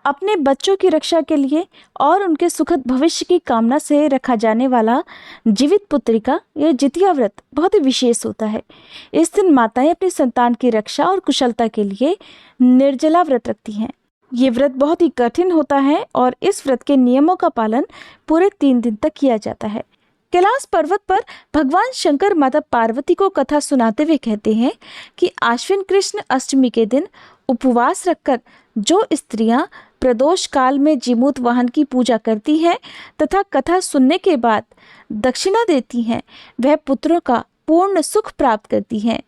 अपने बच्चों की रक्षा के लिए और उनके सुखद भविष्य की कामना से रखा जाने वाला जीवित पुत्री का यह जितिया व्रत बहुत ही विशेष होता है। इस दिन माताएं अपनी संतान की रक्षा और कुशलता के लिए निर्जला व्रत रखती हैं। ये व्रत बहुत ही कठिन होता है और इस व्रत के नियमों का पालन पूरे 3 दिन तक किया जाता है। कैलाश पर्वत पर भगवान शंकर माता पार्वती को कथा सुनाते हुए कहते हैं कि आश्विन कृष्ण अष्टमी के दिन उपवास रखकर जो स्त्रियां प्रदोष काल में जीमूत वाहन की पूजा करती हैं तथा कथा सुनने के बाद दक्षिणा देती हैं, वह पुत्रों का पूर्ण सुख प्राप्त करती हैं।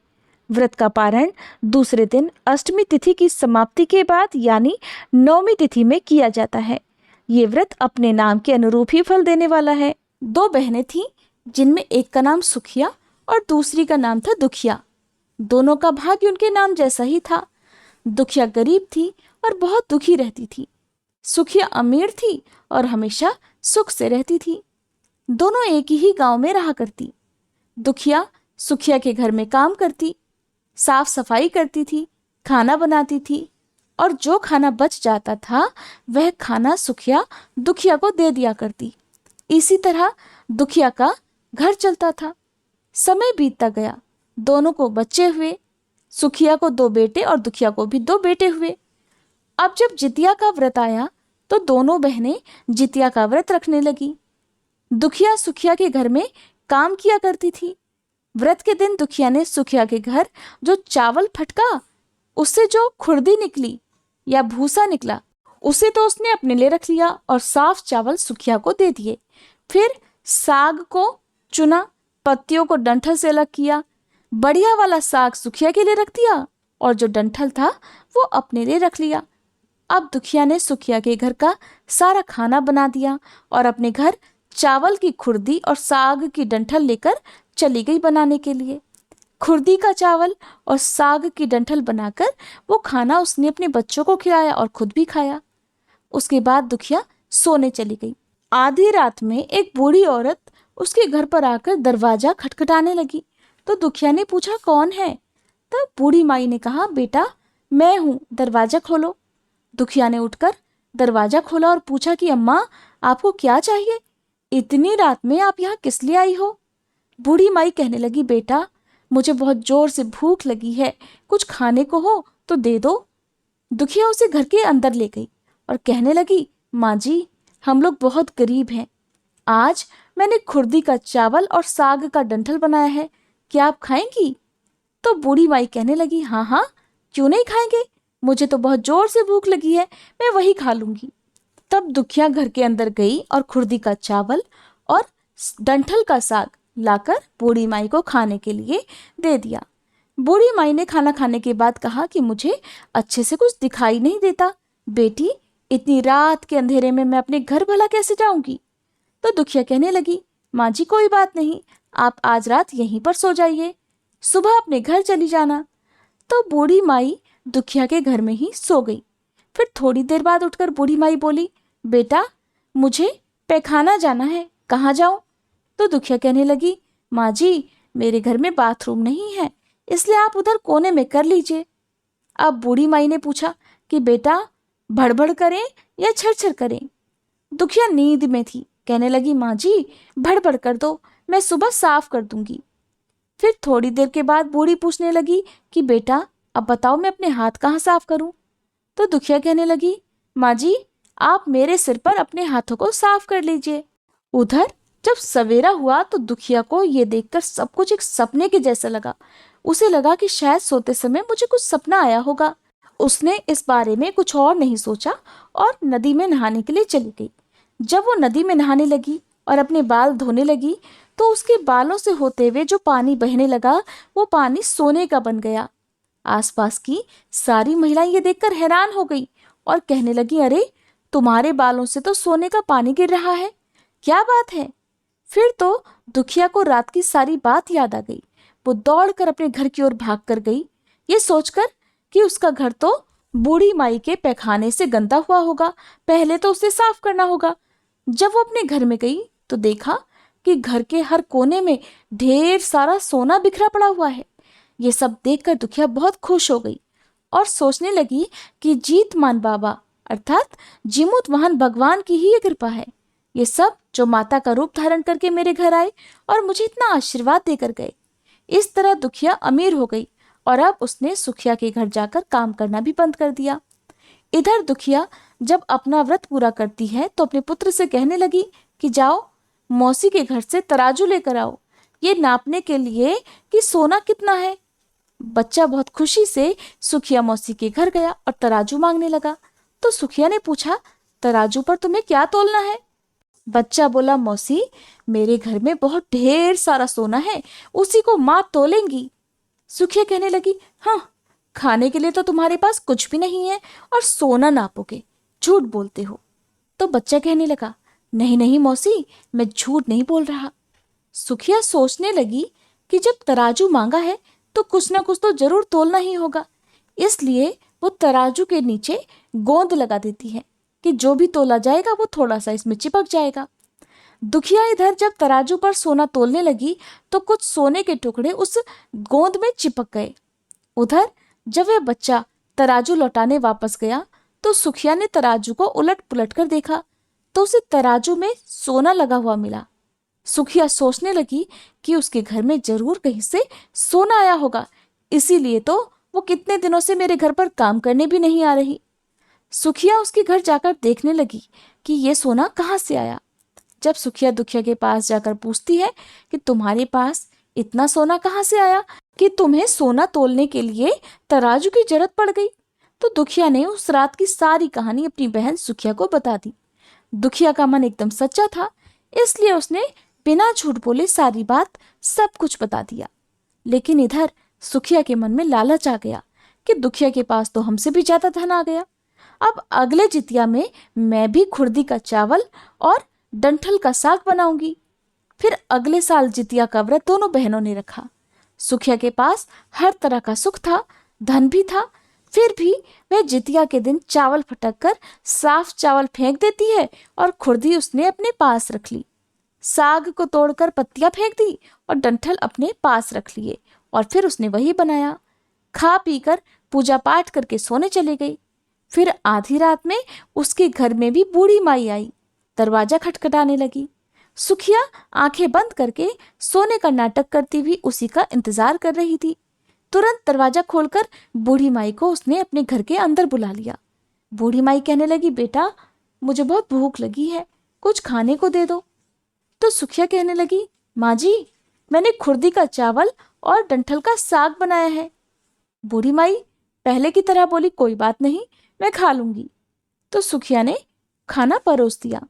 व्रत का पारण दूसरे दिन अष्टमी तिथि की समाप्ति के बाद यानी नवमी तिथि में किया जाता है। ये व्रत अपने नाम के अनुरूप ही फल देने वाला है। 2 बहनें थीं जिनमें एक का नाम सुखिया और दूसरी का नाम था दुखिया। दोनों का भाग्य उनके नाम जैसा ही था। दुखिया गरीब थी और बहुत दुखी रहती थी। सुखिया अमीर थी और हमेशा सुख से रहती थी। दोनों एक ही गांव में रहा करती। दुखिया सुखिया के घर में काम करती, साफ सफाई करती थी, खाना बनाती थी और जो खाना बच जाता था वह खाना सुखिया दुखिया को दे दिया करती। इसी तरह दुखिया का घर चलता था। समय बीतता गया, दोनों को बच्चे हुए। सुखिया को 2 बेटे और दुखिया को भी 2 बेटे हुए। अब जब जितिया का व्रत आया तो दोनों बहनें जितिया का व्रत रखने लगी। दुखिया सुखिया के घर में काम किया करती थी। व्रत के दिन दुखिया ने सुखिया के घर जो चावल फटका, उससे जो खुर्दी निकली या भूसा निकला, उसे तो उसने अपने लिए रख लिया और साफ चावल सुखिया को दे दिए। फिर साग को चुना, पत्तियों को डंठल से अलग किया, बढ़िया वाला साग सुखिया के लिए रख दिया और जो डंठल था वो अपने लिए रख लिया। अब दुखिया ने सुखिया के घर का सारा खाना बना दिया और अपने घर चावल की खुर्दी और साग की डंठल लेकर चली गई बनाने के लिए। खुर्दी का चावल और साग की डंठल बनाकर वो खाना उसने अपने बच्चों को खिलाया और खुद भी खाया। उसके बाद दुखिया सोने चली गई। आधी रात में एक बूढ़ी औरत उसके घर पर आकर दरवाजा खटखटाने लगी तो दुखिया ने पूछा, कौन है? तब बूढ़ी माई ने कहा, बेटा मैं हूँ, दरवाजा खोलो। दुखिया ने उठकर दरवाजा खोला और पूछा कि अम्मा आपको क्या चाहिए? इतनी रात में आप यहाँ किस लिए आई हो? बूढ़ी माई कहने लगी, बेटा मुझे बहुत जोर से भूख लगी है, कुछ खाने को हो तो दे दो। दुखिया उसे घर के अंदर ले गई और कहने लगी, माँ जी हम लोग बहुत गरीब हैं। आज मैंने खुर्दी का चावल और साग का डंठल बनाया है, क्या आप खाएंगी? तो बूढ़ी माई कहने लगी, हाँ हाँ क्यों नहीं खाएंगे, मुझे तो बहुत जोर से भूख लगी है, मैं वही खा लूंगी। तब दुखिया घर के अंदर गई और खुर्दी का चावल और डंठल का साग लाकर बूढ़ी माई को खाने के लिए दे दिया। बूढ़ी माई ने खाना खाने के बाद कहा कि मुझे अच्छे से कुछ दिखाई नहीं देता, बेटी इतनी रात के अंधेरे में मैं अपने घर भला कैसे जाऊंगी? तो दुखिया कहने लगी, माँ जी कोई बात नहीं, आप आज रात यहीं पर सो जाइए, सुबह अपने घर चली जाना। तो बूढ़ी माई दुखिया के घर में ही सो गई। फिर थोड़ी देर बाद उठकर बूढ़ी माई बोली, बेटा मुझे पैखाना जाना है, कहाँ जाऊं? तो दुखिया कहने लगी, माँ जी मेरे घर में बाथरूम नहीं है, इसलिए आप उधर कोने में कर लीजिए। अब बूढ़ी माई ने पूछा कि बेटा भड़बड़ करें या छरछर करें? दुखिया नींद में थी, कहने लगी, माँ जी भड़बड़ कर दो, मैं सुबह साफ कर दूंगी। फिर थोड़ी देर के बाद बूढ़ी पूछने लगी कि बेटा अब बताओ मैं अपने हाथ कहाँ साफ करूं? तो दुखिया कहने लगी, माँ जी आप मेरे सिर पर अपने हाथों को साफ कर लीजिए। उधर जब सवेरा हुआ तो दुखिया को ये देखकर सब कुछ एक सपने के जैसा लगा। उसे लगा कि शायद सोते समय मुझे कुछ सपना आया होगा। उसने इस बारे में कुछ और नहीं सोचा और नदी में नहाने के लिए चली गई। जब वो नदी में नहाने लगी और अपने बाल धोने लगी तो उसके बालों से होते हुए जो पानी बहने लगा वो पानी सोने का बन गया। आसपास की सारी महिलाएं ये देखकर हैरान हो गई और कहने लगी, अरे तुम्हारे बालों से तो सोने का पानी गिर रहा है, क्या बात है? फिर तो दुखिया को रात की सारी बात याद आ गई। वो दौड़कर अपने घर की ओर भाग कर गई, ये सोचकर कि उसका घर तो बूढ़ी माई के पैखाने से गंदा हुआ होगा, पहले तो उसे साफ करना होगा। जब वो अपने घर में गई तो देखा कि घर के हर कोने में ढेर सारा सोना बिखरा पड़ा हुआ है। ये सब देखकर दुखिया बहुत खुश हो गई और सोचने लगी कि जीतमान बाबा अर्थात जीमूत महान भगवान की ही ये कृपा है। ये सब जो माता का रूप धारण करके मेरे घर आए और मुझे इतना आशीर्वाद देकर गए। इस तरह दुखिया अमीर हो गई और अब उसने सुखिया के घर जाकर काम करना भी बंद कर दिया। इधर दुखिया जब अपना व्रत पूरा करती है तो अपने पुत्र से कहने लगी कि जाओ मौसी के घर से तराजू लेकर आओ, ये नापने के लिए कि सोना कितना है। बच्चा बहुत खुशी से सुखिया मौसी के घर गया और तराजू मांगने लगा। तो सुखिया ने पूछा, तराजू पर तुम्हें क्या तोलना है? बच्चा बोला, मौसी मेरे घर में बहुत ढेर सारा सोना है, उसी को माँ तोलेंगी। सुखिया कहने लगी, हाँ, खाने के लिए तो तुम्हारे पास कुछ भी नहीं है और सोना नापोगे, झूठ बोलते हो। तो बच्चा कहने लगा, नहीं नहीं मौसी, मैं झूठ नहीं बोल रहा। सुखिया सोचने लगी कि जब तराजू मांगा है तो कुछ ना कुछ तो जरूर तोलना ही होगा, इसलिए वो तराजू के नीचे गोंद लगा देती है कि जो भी तोला जाएगा वो थोड़ा सा इसमें चिपक जाएगा। दुखिया इधर जब तराजू पर सोना तोलने लगी तो कुछ सोने के टुकड़े उस गोंद में चिपक गए। उधर जब वह बच्चा तराजू लौटाने वापस गया तो सुखिया ने तराजू को उलट पुलट कर देखा तो उसे तराजू में सोना लगा हुआ मिला। सुखिया सोचने लगी कि उसके घर में जरूर कहीं से सोना आया होगा, इसीलिए तो वो कितने दिनों से मेरे घर पर काम करने भी नहीं आ रही। सुखिया उसके घर जाकर देखने लगी कि ये सोना कहाँ से आया। जब सुखिया दुखिया के पास जाकर पूछती है कि तुम्हारे पास इतना सोना कहाँ से आया कि तुम्हें सोना तोलने के लिए तराजू की जरूरत पड़ गई, तो दुखिया ने उस रात की सारी कहानी अपनी बहन सुखिया को बता दी। दुखिया का मन एकदम सच्चा था, इसलिए उसने बिना झूठ बोले सारी बात सब कुछ बता दिया। लेकिन इधर सुखिया के मन में लालच आ गया कि दुखिया के पास तो हमसे भी ज्यादा धन आ गया। अब अगले जितिया में मैं भी खुर्दी का चावल और डंठल का साग बनाऊंगी। फिर अगले साल जितिया का व्रत दोनों बहनों ने रखा। सुखिया के पास हर तरह का सुख था, धन भी था, फिर भी वह जितिया के दिन चावल फटक कर साफ चावल फेंक देती है और खुर्दी उसने अपने पास रख ली। साग को तोड़कर पत्तियां फेंक दी और डंठल अपने पास रख लिए और फिर उसने वही बनाया। खा पीकर पूजा पाठ करके सोने चली गई। फिर आधी रात में उसके घर में भी बूढ़ी माई आई, दरवाजा खटखटाने लगी। सुखिया आंखें बंद करके सोने का नाटक करती हुई उसी का इंतजार कर रही थी। तुरंत दरवाजा खोलकर बूढ़ी माई को उसने अपने घर के अंदर बुला लिया। बूढ़ी माई कहने लगी, बेटा मुझे बहुत भूख लगी है, कुछ खाने को दे दो। तो सुखिया कहने लगी, माँ जी मैंने खुर्दी का चावल और डंठल का साग बनाया है। बूढ़ी माई पहले की तरह बोली, कोई बात नहीं, मैं खा लूंगी। तो सुखिया ने खाना परोस दिया।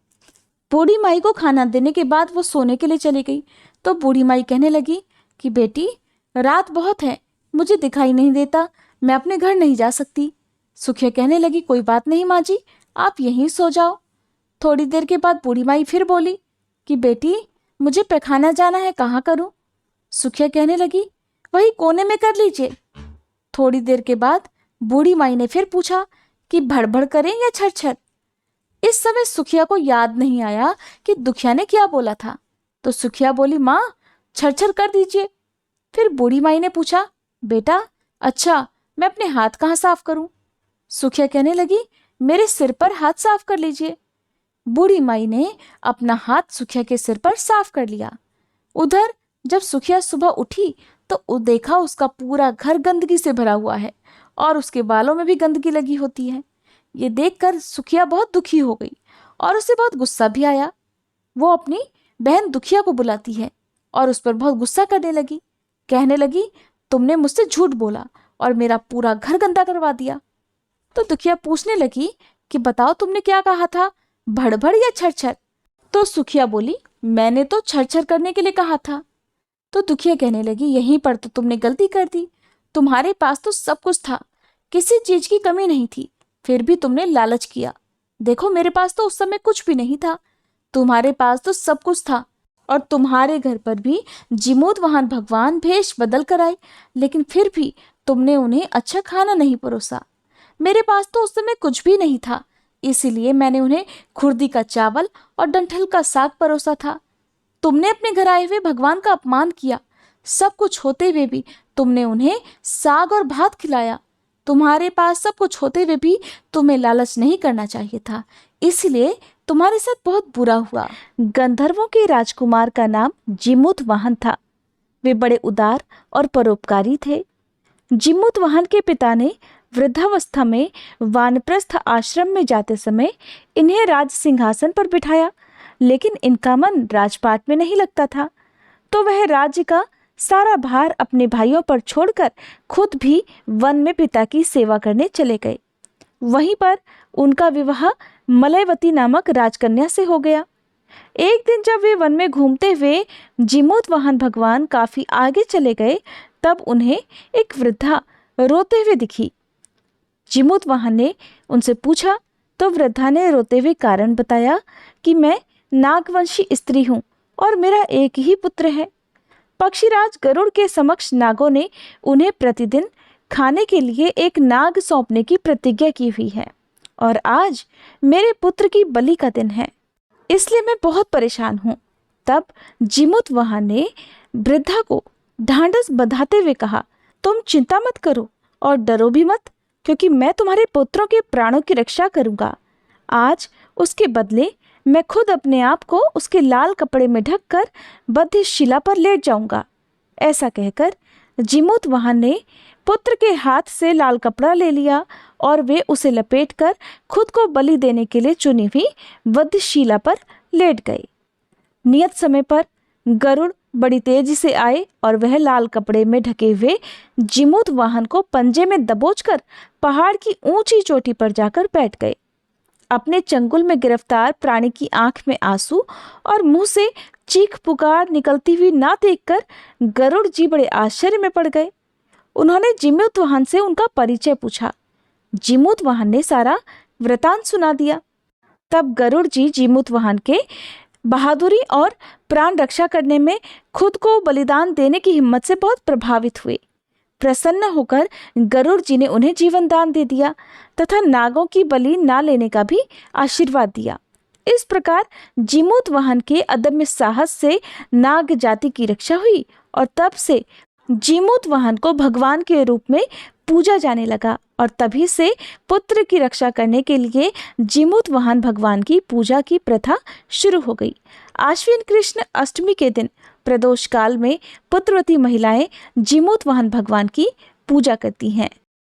बूढ़ी माई को खाना देने के बाद वो सोने के लिए चली गई। तो बूढ़ी माई कहने लगी कि बेटी रात बहुत है, मुझे दिखाई नहीं देता, मैं अपने घर नहीं जा सकती। सुखिया कहने लगी, कोई बात नहीं माँ जी, आप यहीं सो जाओ। थोड़ी देर के बाद बूढ़ी माई फिर बोली कि बेटी मुझे पैखाना जाना है, कहाँ करूं? सुखिया कहने लगी, वही कोने में कर लीजिए। थोड़ी देर के बाद बूढ़ी माई ने फिर पूछा कि भड़भड़ करें या छरछर। इस समय सुखिया को याद नहीं आया कि दुखिया ने क्या बोला था, तो सुखिया बोली, माँ छरछर कर दीजिए। फिर बूढ़ी माई ने पूछा, बेटा अच्छा मैं अपने हाथ कहाँ साफ करूं? सुखिया कहने लगी, मेरे सिर पर हाथ साफ कर लीजिए। बूढ़ी माई ने अपना हाथ सुखिया के सिर पर साफ कर लिया। उधर जब सुखिया सुबह उठी तो देखा उसका पूरा घर गंदगी से भरा हुआ है और उसके बालों में भी गंदगी लगी होती है। ये देखकर सुखिया बहुत दुखी हो गई और उसे बहुत गुस्सा भी आया। वो अपनी बहन दुखिया को बुलाती है और उस पर बहुत गुस्सा करने लगी। कहने लगी, तुमने मुझसे झूठ बोला और मेरा पूरा घर गंदा करवा दिया। तो दुखिया पूछने लगी कि बताओ तुमने क्या कहा था, भड़भड़ या छरछर? तो सुखिया बोली, मैंने तो छरछर करने के लिए कहा था। तो दुखिया कहने लगी, यहीं पर तो तुमने गलती कर दी, तुम्हारे पास तो सब कुछ था, किसी चीज की कमी नहीं थी, फिर भी तुमने लालच किया। देखो मेरे पास तो उस समय कुछ भी नहीं था, तुम्हारे पास तो सब कुछ था और तुम्हारे घर पर भी जीमूत महान भगवान भेष बदल कर आए, लेकिन फिर भी तुमने उन्हें अच्छा खाना नहीं परोसा। मेरे पास तो उस समय कुछ भी नहीं था, इसीलिए मैंने उन्हें खुर्दी का चावल और डंठल का साग परोसा था। तुमने अपने घर आए हुए भगवान का अपमान किया, सब कुछ होते हुए भी तुमने उन्हें साग और भात खिलाया। तुम्हारे पास सब कुछ होते हुए भी तुम्हें लालच नहीं करना चाहिए था, इसलिए तुम्हारे साथ बहुत बुरा हुआ। गंधर्वों के राजकुमार का नाम जिमुतवाहन था। वे बड़े उदार और परोपकारी थे। जिमुतवाहन के पिता ने वृद्धावस्था में वानप्रस्थ आश्रम में जाते समय इन्हें राज सिंहासन पर बिठाया, लेकिन इनका मन राजपाट में नहीं लगता था, तो वह राज्य का सारा भार अपने भाइयों पर छोड़कर खुद भी वन में पिता की सेवा करने चले गए। वहीं पर उनका विवाह मलयवती नामक राजकन्या से हो गया। एक दिन जब वे वन में घूमते हुए जिमुतवाहन भगवान काफी आगे चले गए, तब उन्हें एक वृद्धा रोते हुए दिखी। जिमुतवाहन ने उनसे पूछा तो वृद्धा ने रोते हुए कारण बताया कि मैं नागवंशी स्त्री हूँ और मेरा एक ही पुत्र है। पक्षीराज गरुड़ के समक्ष नागों ने उन्हें प्रतिदिन खाने के लिए एक नाग सौंपने की प्रतिज्ञा की हुई है और आज मेरे पुत्र की बलि का दिन है, इसलिए मैं बहुत परेशान हूँ। तब जिमुतवाहन ने वृद्धा को ढांढस बंधाते हुए कहा, तुम चिंता मत करो और डरो भी मत, क्योंकि मैं तुम्हारे पुत्रों के प्राणों की रक्षा करूंगा। आज उसके बदले मैं खुद अपने आप को उसके लाल कपड़े में ढककर बद्ध शिला पर लेट जाऊंगा। ऐसा कहकर जिमुतवाहन ने पुत्र के हाथ से लाल कपड़ा ले लिया और वे उसे लपेटकर खुद को बलि देने के लिए चुनी हुई बद्ध शिला पर लेट गए। नियत समय पर गरुड़ बड़ी तेजी से आए और वह लाल कपड़े में ढके हुए जिमुतवाहन को पंजे में दबोचकर पहाड़ की ऊंची चोटी पर जाकर बैठ गए। अपने चंगुल में गिरफ्तार प्राणी की आंख में आंसू और मुंह से चीख पुकार निकलती हुई ना देखकर गरुड़ जी बड़े आश्चर्य में पड़ गए। उन्होंने जिमुतवाहन से उनका परिचय पूछा। जिमुतवाहन ने सारा वृतांत सुना दिया। तब गरुड़ जी जिमुतवाहन के बहादुरी और प्राण रक्षा करने में खुद को बलिदान देने की हिम्मत से बहुत प्रभावित हुए। प्रसन्न होकर गरुड़ जी ने उन्हें जीवन दान दे दिया तथा नागों की बलि ना लेने का भी आशीर्वाद दिया। इस प्रकार जिमुतवाहन के अदम्य साहस से नाग जाति की रक्षा हुई और तब से जिमुतवाहन को भगवान के रूप में पूजा जाने लगा और तभी से पुत्र की रक्षा करने के लिए जिमुतवाहन भगवान की पूजा की प्रथा शुरू हो गई। आश्विन कृष्ण अष्टमी के दिन प्रदोष काल में पुत्रवती महिलाएं जिमुतवाहन भगवान की पूजा करती हैं।